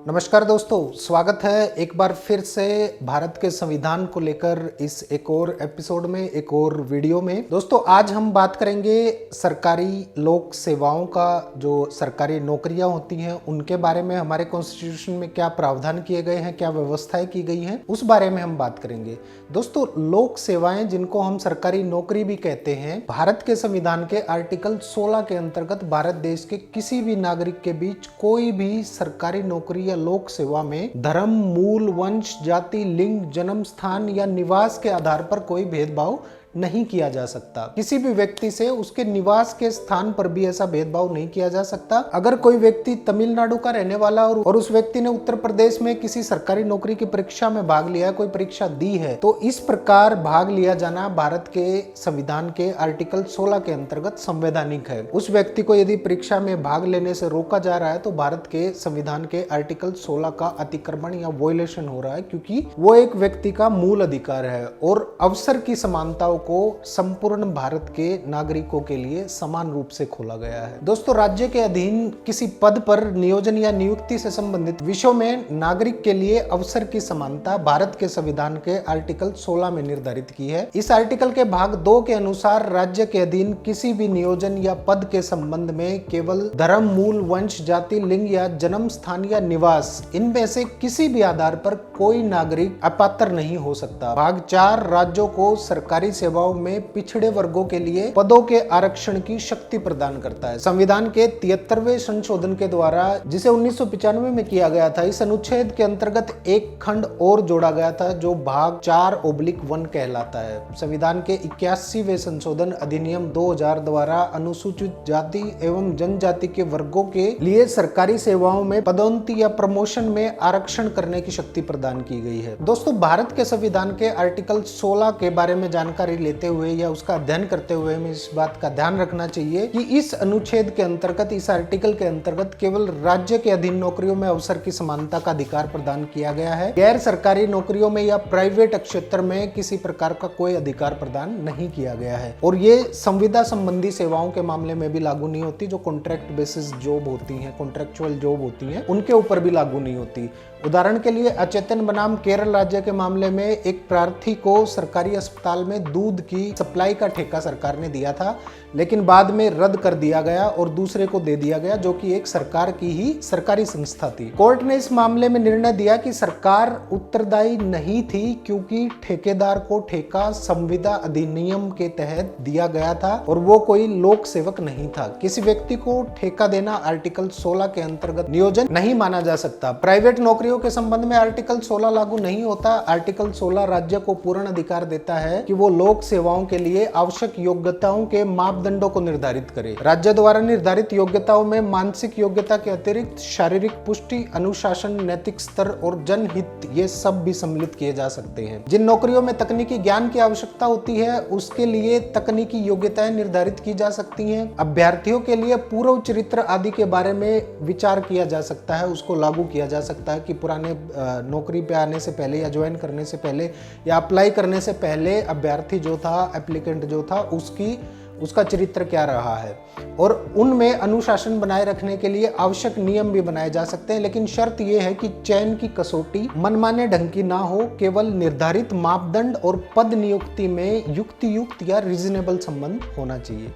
नमस्कार दोस्तों, स्वागत है एक बार फिर से भारत के संविधान को लेकर इस एक और एपिसोड में, एक और वीडियो में। दोस्तों, आज हम बात करेंगे सरकारी लोक सेवाओं का, जो सरकारी नौकरियां होती हैं उनके बारे में। हमारे कॉन्स्टिट्यूशन में क्या प्रावधान किए गए हैं, क्या व्यवस्थाएं की गई हैं, उस बारे में हम बात करेंगे। दोस्तों, लोक सेवाएं, जिनको हम सरकारी नौकरी भी कहते हैं, भारत के संविधान के आर्टिकल 16 के अंतर्गत भारत देश के किसी भी नागरिक के बीच कोई भी सरकारी नौकरी या लोक सेवा में धर्म, मूल, वंश, जाति, लिंग, जन्म स्थान या निवास के आधार पर कोई भेदभाव नहीं किया जा सकता। किसी भी व्यक्ति से उसके निवास के स्थान पर भी ऐसा भेदभाव नहीं किया जा सकता। अगर कोई व्यक्ति तमिलनाडु का रहने वाला और उस व्यक्ति ने उत्तर प्रदेश में किसी सरकारी नौकरी की परीक्षा में भाग लिया है, कोई परीक्षा दी है, तो इस प्रकार भाग लिया जाना भारत के संविधान के आर्टिकल 16 के अंतर्गत संवैधानिक है। उस व्यक्ति को यदि परीक्षा में भाग लेने से रोका जा रहा है तो भारत के संविधान के आर्टिकल 16 का अतिक्रमण या वॉयलेशन हो रहा है, क्योंकि वो एक व्यक्ति का मूल अधिकार है और अवसर की समानताओं को संपूर्ण भारत के नागरिकों के लिए समान रूप से खोला गया है। दोस्तों, राज्य के अधीन किसी पद पर नियोजन या नियुक्ति से संबंधित विषयों में नागरिक के लिए अवसर की समानता भारत के संविधान के आर्टिकल 16 में निर्धारित की है। इस आर्टिकल के भाग 2 के अनुसार राज्य के अधीन किसी भी नियोजन या पद के संबंध में केवल धर्म, मूल, वंश, जाति, लिंग या जन्म स्थान या निवास, इनमें से किसी भी आधार पर कोई नागरिक अपात्र नहीं हो सकता। भाग 4 राज्यों को सरकारी सेवाओं में पिछड़े वर्गों के लिए पदों के आरक्षण की शक्ति प्रदान करता है। संविधान के 73वें संशोधन के द्वारा, जिसे 1995 में किया गया था, इस अनुच्छेद के अंतर्गत एक खंड और जोड़ा गया था जो भाग 4/1 कहलाता है। संविधान के 81वें संशोधन अधिनियम 2000 द्वारा अनुसूचित जाति एवं जनजाति के वर्गों के लिए सरकारी सेवाओं में पदोन्नति या प्रमोशन में आरक्षण करने की शक्ति प्रदान की गई है। दोस्तों, भारत के संविधान के आर्टिकल 16 के बारे में जानकारी लेते हुए या उसका अध्ययन करते हुए हमें इस बात का ध्यान रखना चाहिए कि इस अनुच्छेद के अंतर्गत, इस आर्टिकल के अंतर्गत केवल राज्य के अधीन नौकरियों में अवसर की समानता का अधिकार प्रदान किया गया है। गैर सरकारी नौकरियों में या प्राइवेट क्षेत्र में किसी प्रकार का कोई अधिकार प्रदान नहीं किया गया है और ये संविदा संबंधी सेवाओं के मामले में भी लागू नहीं होती। जो कॉन्ट्रैक्ट बेसिस जॉब होती है, कॉन्ट्रैक्चुअल जॉब होती है, उनके ऊपर भी लागू नहीं होती। उदाहरण के लिए, अचेतन बनाम केरल राज्य के मामले में एक प्रार्थी को सरकारी अस्पताल में दूध की सप्लाई का ठेका सरकार ने दिया था, लेकिन बाद में रद्द कर दिया गया और दूसरे को दे दिया गया, जो कि एक सरकार की ही सरकारी संस्था थी। कोर्ट ने इस मामले में निर्णय दिया कि सरकार उत्तरदायी नहीं थी, क्योंकि ठेकेदार को ठेका संविदा अधिनियम के तहत दिया गया था और वो कोई लोक सेवक नहीं था। किसी व्यक्ति को ठेका देना आर्टिकल 16 के अंतर्गत नियोजन नहीं माना जा सकता। प्राइवेट नौकरियों के संबंध में आर्टिकल 16 लागू नहीं होता। आर्टिकल 16 राज्य को पूर्ण अधिकार देता है कि वो लोक सेवाओं के लिए आवश्यक योग्यताओं के मापदंडों को निर्धारित करे। राज्य द्वारा निर्धारित योग्यताओं में मानसिक योग्यता के अतिरिक्त शारीरिक पुष्टि, अनुशासन, नैतिक स्तर और जनहित, ये सब भी सम्मिलित किए जा सकते हैं। जिन नौकरियों में तकनीकी ज्ञान की आवश्यकता होती है, उसके लिए तकनीकी योग्यताएं निर्धारित की जा सकती हैं। अभ्यर्थियों के लिए पूर्व चरित्र आदि के बारे में विचार किया जा सकता है, उसको लागू किया जा सकता है कि पुराने नौकरी पे आने से पहले या ज्वाइन करने से पहले या अप्लाई करने से पहले अभ्यर्थी जो था, एप्लीकेंट जो था, उसका चरित्र क्या रहा है। और उनमें अनुशासन बनाए रखने के लिए आवश्यक नियम भी बनाए जा सकते हैं, लेकिन शर्त यह है कि चयन की कसौटी मनमाने ढंग की ना हो, केवल निर्धारित मापदंड और पद नियुक्ति में युक्तियुक्त या रीजनेबल संबंध होना चाहिए।